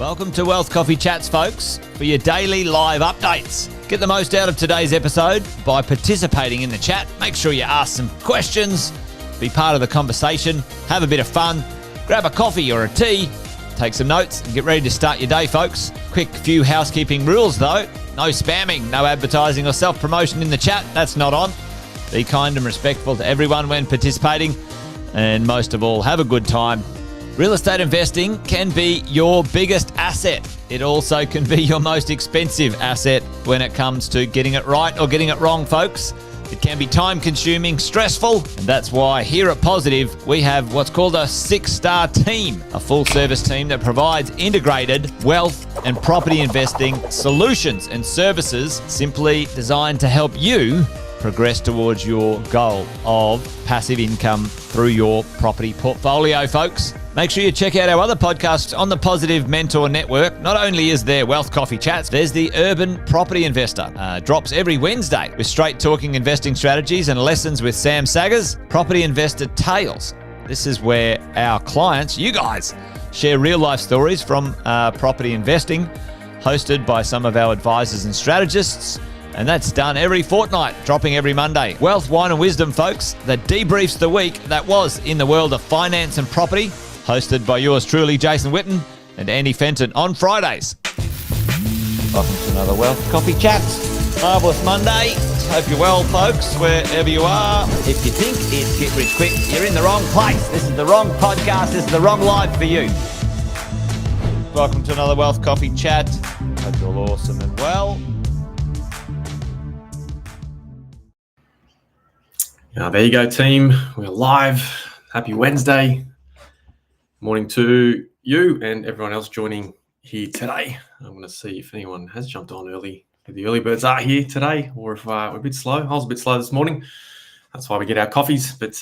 Welcome to Wealth Coffee Chats, folks, for your daily live updates. Get the most out of today's episode by participating in the chat. Make sure you ask some questions, be part of the conversation, have a bit of fun, grab a coffee or a tea, take some notes, and get ready to start your day, folks. Quick few housekeeping rules, though. No spamming, no advertising or self-promotion in the chat. That's not on. Be kind and respectful to everyone when participating. And most of all, have a good time. Real estate investing can be your biggest asset. It also can be your most expensive asset when it comes to getting it right or getting it wrong, folks. It can be time-consuming, stressful, and that's why here at Positive, we have what's called a 6-star team, a full-service team that provides integrated wealth and property investing solutions and services simply designed to help you progress towards your goal of passive income through your property portfolio, folks. Make sure you check out our other podcasts on the Positive Mentor Network. Not only is there Wealth Coffee Chats, there's the Urban Property Investor. Drops every Wednesday with straight talking investing strategies and lessons with Sam Saggers. Property Investor Tales. This is where our clients, you guys, share real life stories from property investing, hosted by some of our advisors and strategists. And that's done every fortnight, dropping every Monday. Wealth, Wine and Wisdom, folks, that debriefs the week that was in the world of finance and property, hosted by yours truly, Jason Witten and Andy Fenton on Fridays. Welcome to another Wealth Coffee Chat. Marvellous Monday. Hope you're well, folks, wherever you are. If you think it's Get Rich Quick, you're in the wrong place. This is the wrong podcast. This is the wrong live for you. Welcome to another Wealth Coffee Chat. Hope you're all awesome and well. There you go, team. We're live. Happy Wednesday. Morning to you and everyone else joining here today. I'm going to see if anyone has jumped on early. If the early birds are here today, or if we're a bit slow. I was a bit slow this morning. That's why we get our coffees. But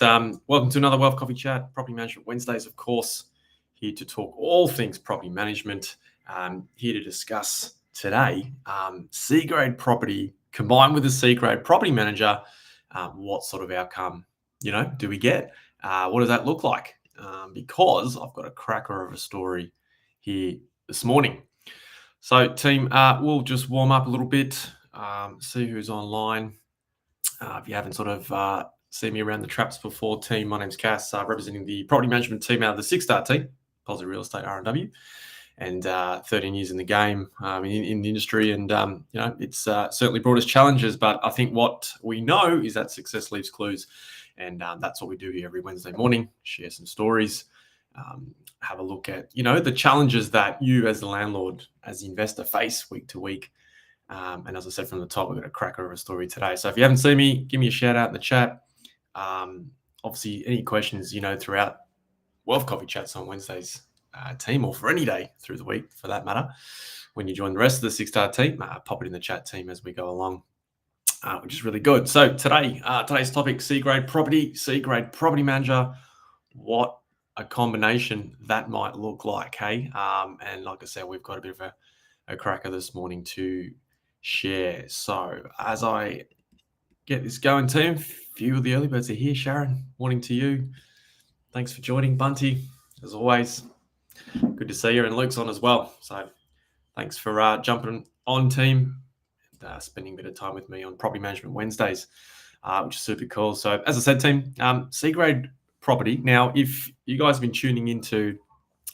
welcome to another Wealth Coffee Chat. Property Management Wednesdays, of course. Here to talk all things property management. Here to discuss today C-grade property combined with a C-grade property manager. What sort of outcome, do we get? What does that look like? Because I've got a cracker of a story here this morning. So, team, we'll just warm up a little bit, see who's online. If you haven't sort of seen me around the traps before, team, my name's Cass, representing the property management team out of the 6-star team, Positive Real Estate R&W, and 13 years in the game, in the industry. And, it's certainly brought us challenges, but I think what we know is that success leaves clues. And that's what we do here every Wednesday morning, share some stories, have a look at, the challenges that you as the landlord, as the investor face week to week. And as I said from the top, we've got a cracker of a story today. So if you haven't seen me, give me a shout out in the chat. Obviously, any questions, throughout Wealth Coffee Chats on Wednesdays, team, or for any day through the week for that matter, when you join the rest of the 6-star team, pop it in the chat, team, as we go along. Which is really good. So today's topic, C-grade property manager, what a combination that might look like, hey? And like I said, we've got a bit of a cracker this morning to share. So as I get this going, team, a few of the early birds are here. Sharon, morning to you. Thanks for joining. Bunty, as always, good to see you. And Luke's on as well. So thanks for jumping on, team. Spending a bit of time with me on Property Management Wednesdays, which is super cool. So as I said, team, C-grade property. Now, if you guys have been tuning into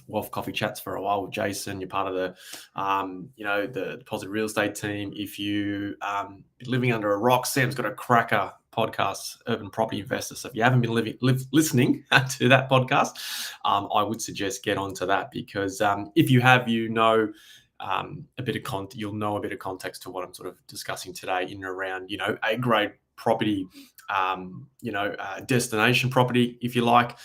Wealth Coffee Chats for a while with Jason, you're part of the, the Positive Real Estate team. If you living under a rock, Sam's got a cracker podcast, Urban Property Investor. So if you haven't been listening to that podcast, I would suggest get onto that, because if you have, you'll know a bit of context to what I'm sort of discussing today in and around, A-grade property, destination property, if you like,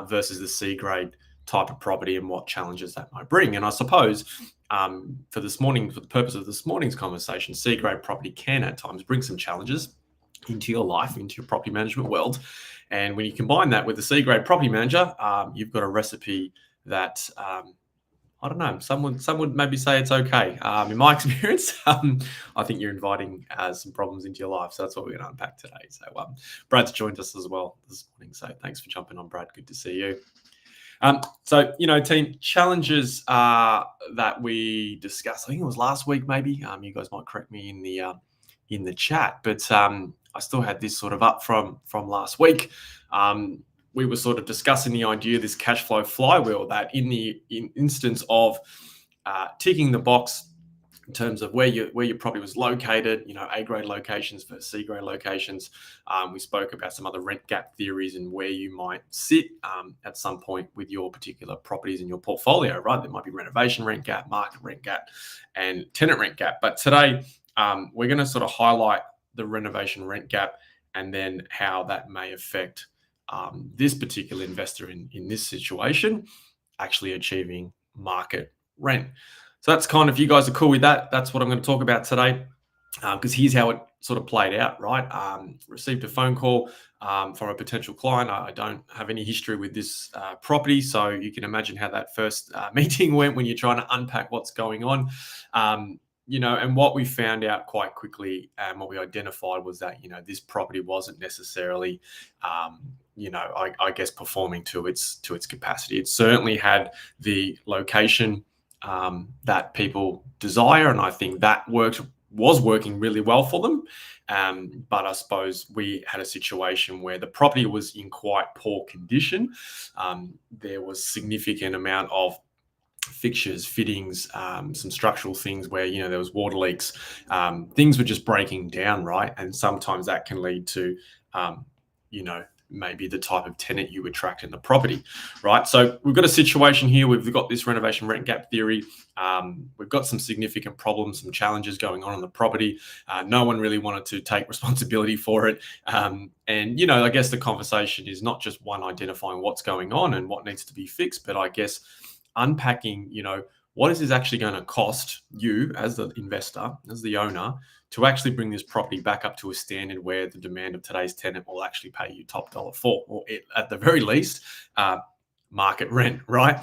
versus the C-grade type of property and what challenges that might bring. And I suppose for the purpose of this morning's conversation, C-grade property can at times bring some challenges into your life, into your property management world. And when you combine that with the C-grade property manager, you've got a recipe that I don't know. Some would maybe say it's okay. In my experience, I think you're inviting some problems into your life. So that's what we're going to unpack today. So Brad's joined us as well this morning. So thanks for jumping on, Brad. Good to see you. So, team, challenges that we discussed, I think it was last week, maybe. You guys might correct me in the chat, but I still had this sort of up from last week. We were sort of discussing the idea of this cash flow flywheel, that in instance of ticking the box in terms of where your property was located, A-grade locations versus C-grade locations. We spoke about some other rent gap theories and where you might sit at some point with your particular properties in your portfolio, right? There might be renovation rent gap, market rent gap, and tenant rent gap. But today, we're going to sort of highlight the renovation rent gap and then how that may affect this particular investor in this situation actually achieving market rent. So that's kind of, if you guys are cool with that, that's what I'm going to talk about today, because here's how it sort of played out, right? Received a phone call from a potential client. I don't have any history with this property, so you can imagine how that first meeting went when you're trying to unpack what's going on. And what we found out quite quickly and what we identified was that, this property wasn't necessarily, I guess performing to its capacity. It certainly had the location that people desire, and I think that was working really well for them. But I suppose we had a situation where the property was in quite poor condition. There was significant amount of fixtures, fittings, some structural things where, there was water leaks. Things were just breaking down, right? And sometimes that can lead to, maybe the type of tenant you attract in the property, right? So we've got a situation here. We've got this renovation rent gap theory. We've got some significant problems, some challenges going on in the property. No one really wanted to take responsibility for it. And, I guess the conversation is not just one identifying what's going on and what needs to be fixed, but I guess unpacking, what is this actually going to cost you as the investor, as the owner, to actually bring this property back up to a standard where the demand of today's tenant will actually pay you top dollar for, or at the very least, market rent, right?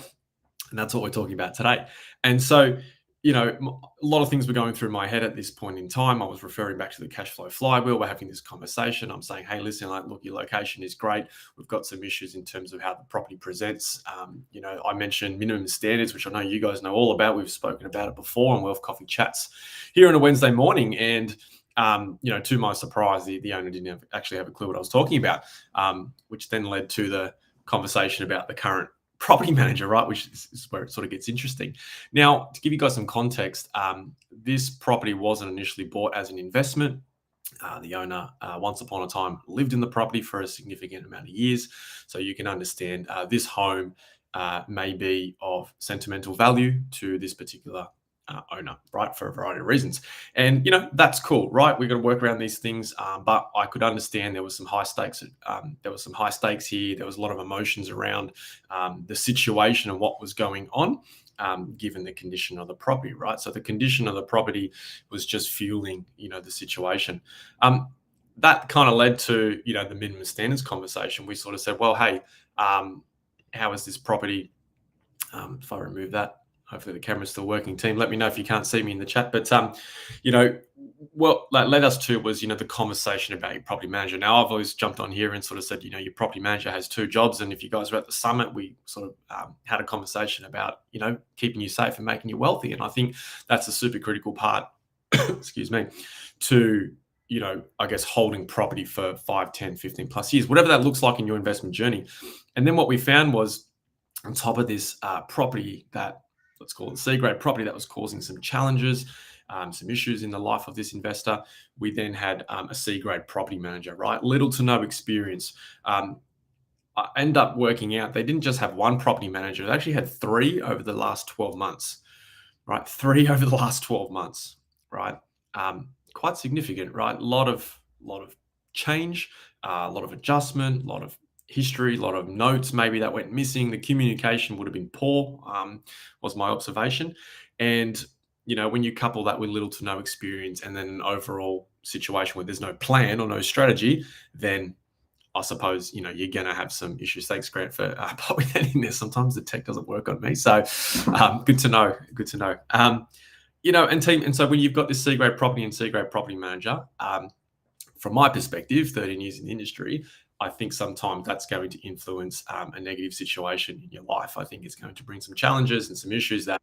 And that's what we're talking about today. And so, a lot of things were going through my head at this point in time. I was referring back to the cash flow flywheel. We're having this conversation. I'm saying, hey, listen, look, your location is great. We've got some issues in terms of how the property presents. I mentioned minimum standards, which I know you guys know all about. We've spoken about it before on Wealth Coffee Chats here on a Wednesday morning. And, to my surprise, the owner didn't actually have a clue what I was talking about, which then led to the conversation about the current property manager, right? Which is where it sort of gets interesting. Now, to give you guys some context, this property wasn't initially bought as an investment. The owner, once upon a time, lived in the property for a significant amount of years. So you can understand this home may be of sentimental value to this particular owner, right, for a variety of reasons. And, that's cool, right? We've got to work around these things. But I could understand there was some high stakes. There was some high stakes here. There was a lot of emotions around the situation and what was going on, given the condition of the property, right? So the condition of the property was just fueling, the situation. That kind of led to, the minimum standards conversation. We sort of said, well, hey, how is this property? If I remove that, hopefully the camera's still working. Team, let me know if you can't see me in the chat. But, what led us to was, the conversation about your property manager. Now, I've always jumped on here and sort of said, your property manager has two jobs. And if you guys were at the summit, we sort of had a conversation about, keeping you safe and making you wealthy. And I think that's a super critical part, excuse me, to, I guess holding property for 5, 10, 15 plus years, whatever that looks like in your investment journey. And then what we found was, on top of this property that, let's call it C-grade property that was causing some challenges, some issues in the life of this investor, we then had a C-grade property manager, right? Little to no experience. I end up working out they didn't just have one property manager. They actually had 3 over the last 12 months, right? 3 over the last 12 months, right? Quite significant, right? A lot of change, a lot of adjustment, a lot of history, a lot of notes maybe that went missing. The communication would have been poor, was my observation. And, when you couple that with little to no experience and then an overall situation where there's no plan or no strategy, then I suppose, you're going to have some issues. Thanks, Grant, for popping that in there. Sometimes the tech doesn't work on me. So good to know. And so when you've got this C-grade property and C-grade property manager, from my perspective, 13 years in the industry, I think sometimes that's going to influence a negative situation in your life. I think it's going to bring some challenges and some issues that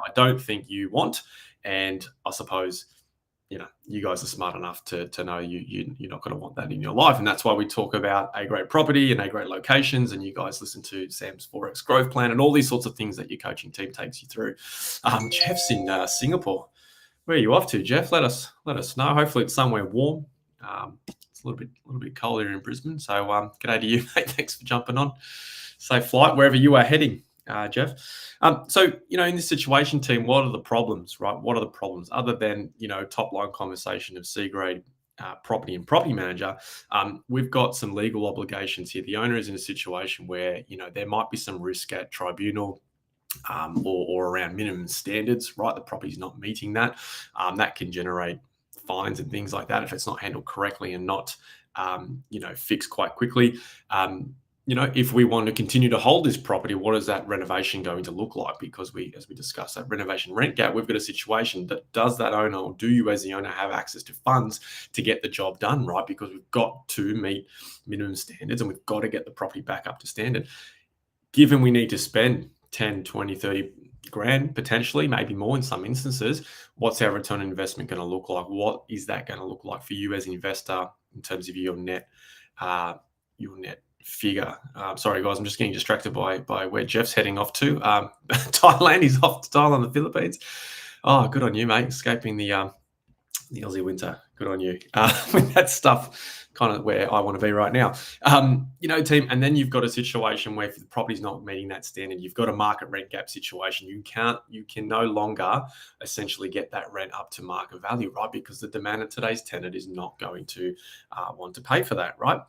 I don't think you want. And I suppose, you guys are smart enough to know you're not going to want that in your life. And that's why we talk about a great property and a great locations. And you guys listen to Sam's Forex growth plan and all these sorts of things that your coaching team takes you through. Jeff's in Singapore. Where are you off to, Jeff? Let us know. Hopefully it's somewhere warm. It's a little bit colder here in Brisbane. So g'day to you, mate. Thanks for jumping on. Safe flight wherever you are heading, Jeff. So, in this situation, team, what are the problems, right? What are the problems other than, top line conversation of C-grade property and property manager? We've got some legal obligations here. The owner is in a situation where, there might be some risk at tribunal, or around minimum standards, right? The property's not meeting that. That can generate fines and things like that if it's not handled correctly and not, fixed quite quickly. If we want to continue to hold this property, what is that renovation going to look like? Because as we discussed that renovation rent gap, we've got a situation that does that owner, or do you as the owner have access to funds to get the job done, right? Because we've got to meet minimum standards and we've got to get the property back up to standard. Given we need to spend 10, 20, 30 grand, potentially, maybe more in some instances, what's our return on investment going to look like? What is that going to look like for you as an investor in terms of your net figure? Sorry, guys, I'm just getting distracted by where Jeff's heading off to. Thailand. He's off to Thailand, the Philippines. Oh, good on you, mate. Escaping the Aussie winter. Good on you. That stuff kind of where I want to be right now. Team, and then you've got a situation where if the property's not meeting that standard, you've got a market rent gap situation. You can no longer essentially get that rent up to market value, right? Because the demand of today's tenant is not going to want to pay for that, right?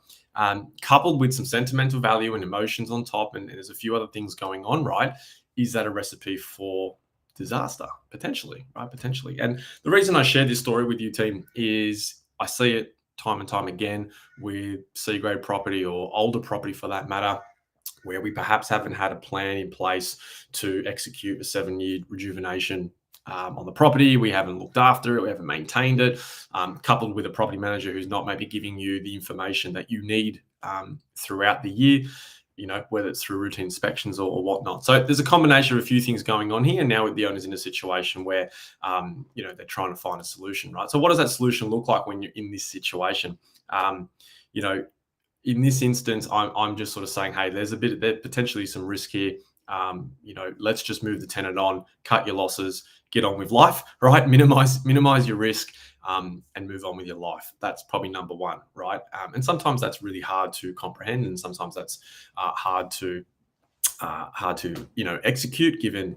Coupled with some sentimental value and emotions on top, and there's a few other things going on, right? Is that a recipe for disaster? Potentially, right? Potentially. And the reason I share this story with you, team, is I see it time and time again with C-grade property or older property for that matter, where we perhaps haven't had a plan in place to execute a 7-year rejuvenation on the property. We haven't looked after it. We haven't maintained it, coupled with a property manager who's not maybe giving you the information that you need throughout the year, whether it's through routine inspections or whatnot. So there's a combination of a few things going on here. And now the owner's in a situation where, they're trying to find a solution, right? So what does that solution look like when you're in this situation? In this instance, I'm just sort of saying, hey, there's potentially some risk here. Let's just move the tenant on, cut your losses, get on with life, right? Minimize your risk, and move on with your life. That's probably number one, right? And sometimes that's really hard to comprehend, and sometimes that's hard to execute given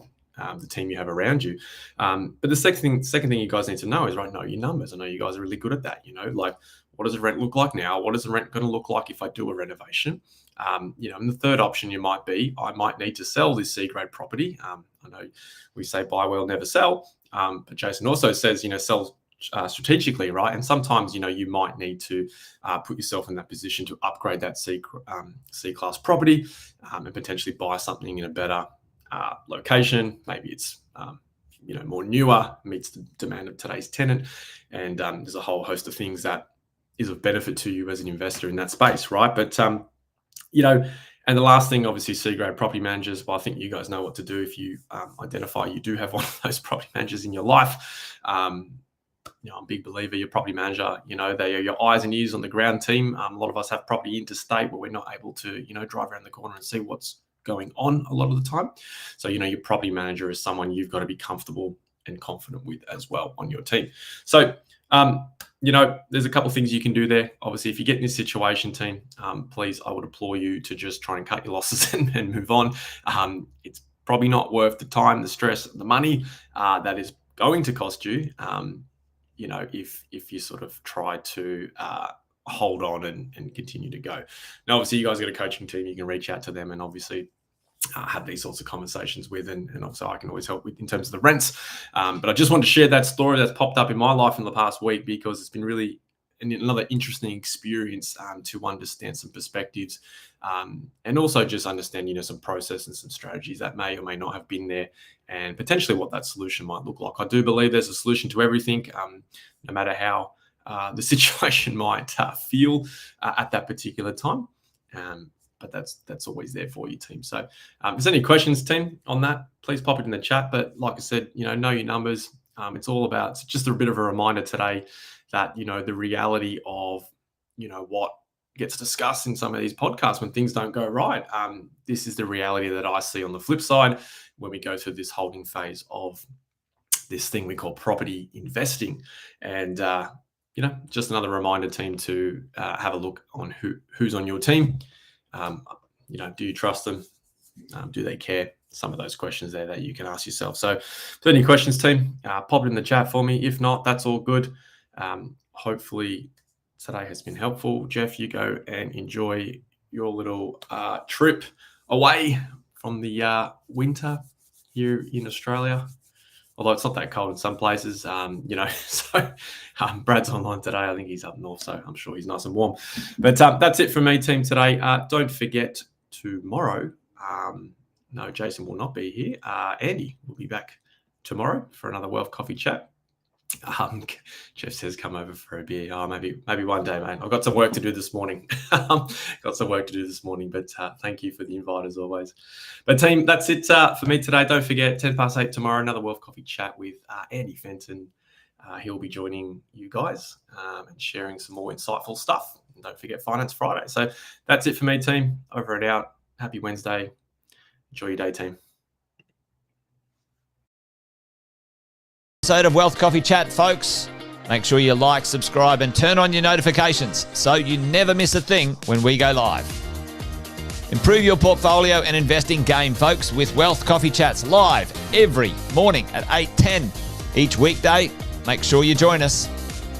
the team you have around you. But the second thing you guys need to know is, right, know your numbers. I know you guys are really good at that. Like, what does the rent look like now? What is the rent going to look like if I do a renovation? And the third option I might need to sell this C-grade property. I know we say buy well, never sell. But Jason also says, sell strategically, right? And sometimes, you might need to put yourself in that position to upgrade that C-class property and potentially buy something in a better location. Maybe it's, more newer, meets the demand of today's tenant. And there's a whole host of things that is of benefit to you as an investor in that space, right? But, and the last thing, obviously, C-grade property managers. Well, I think you guys know what to do if you identify you do have one of those property managers in your life. I'm a big believer, your property manager, they are your eyes and ears on the ground team. A lot of us have property interstate where we're not able to, drive around the corner and see what's going on a lot of the time. So, your property manager is someone you've got to be comfortable and confident with as well on your team. So, there's a couple of things you can do there. Obviously, if you get in this situation, team, please, I would implore you to just try and cut your losses and move on. It's probably not worth the time, the stress, the money that is going to cost you. If you sort of try to hold on and continue to go. Now, obviously, you guys got a coaching team. You can reach out to them and obviously have these sorts of conversations with, and obviously I can always help with in terms of the rents. But I just wanted to share that story that's popped up in my life in the past week because it's been really another interesting experience to understand some perspectives and also just understand, some process and some strategies that may or may not have been there and potentially what that solution might look like. I do believe there's a solution to everything, no matter how the situation might feel at that particular time. But that's always there for you, team. So if there's any questions, team, on that, please pop it in the chat. But like I said, know your numbers. It's all about, it's just a bit of a reminder today that, the reality of, what gets discussed in some of these podcasts when things don't go right. This is the reality that I see on the flip side when we go through this holding phase of this thing we call property investing. And, just another reminder, team, to have a look on who's on your team. Do you trust them? Do they care? Some of those questions there that you can ask yourself. So if there's any questions, team, pop it in the chat for me. If not, that's all good. Hopefully today has been helpful. Jeff, you go and enjoy your little trip away from the winter here in Australia. Although it's not that cold in some places, so Brad's online today. I think he's up north, so I'm sure he's nice and warm. But that's it from me, team, today. Don't forget tomorrow. No, Jason will not be here. Andy will be back tomorrow for another Wealth Coffee chat. Jeff says come over for a beer. Oh, maybe one day, mate. I've got some work to do this morning. But thank you for the invite as always. But team, that's it for me today. Don't forget, 8:10 tomorrow, another Wealth Coffee chat with Andy Fenton. He'll be joining you guys and sharing some more insightful stuff. And don't forget Finance Friday. So that's it for me, team. Over and out. Happy Wednesday. Enjoy your day, team. Episode of Wealth Coffee Chat, folks. Make sure you like, subscribe, and turn on your notifications so you never miss a thing when we go live. Improve your portfolio and investing game, folks, with Wealth Coffee Chats live every morning at 8:10 each weekday. Make sure you join us.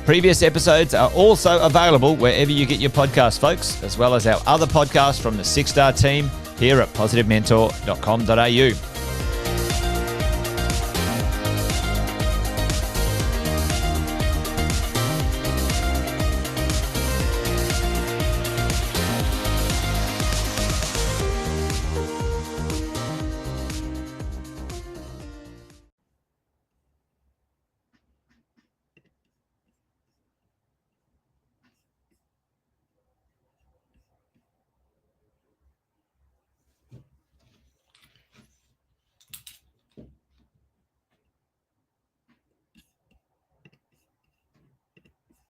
Previous episodes are also available wherever you get your podcasts, folks, as well as our other podcasts from the 6 Star team here at positivementor.com.au.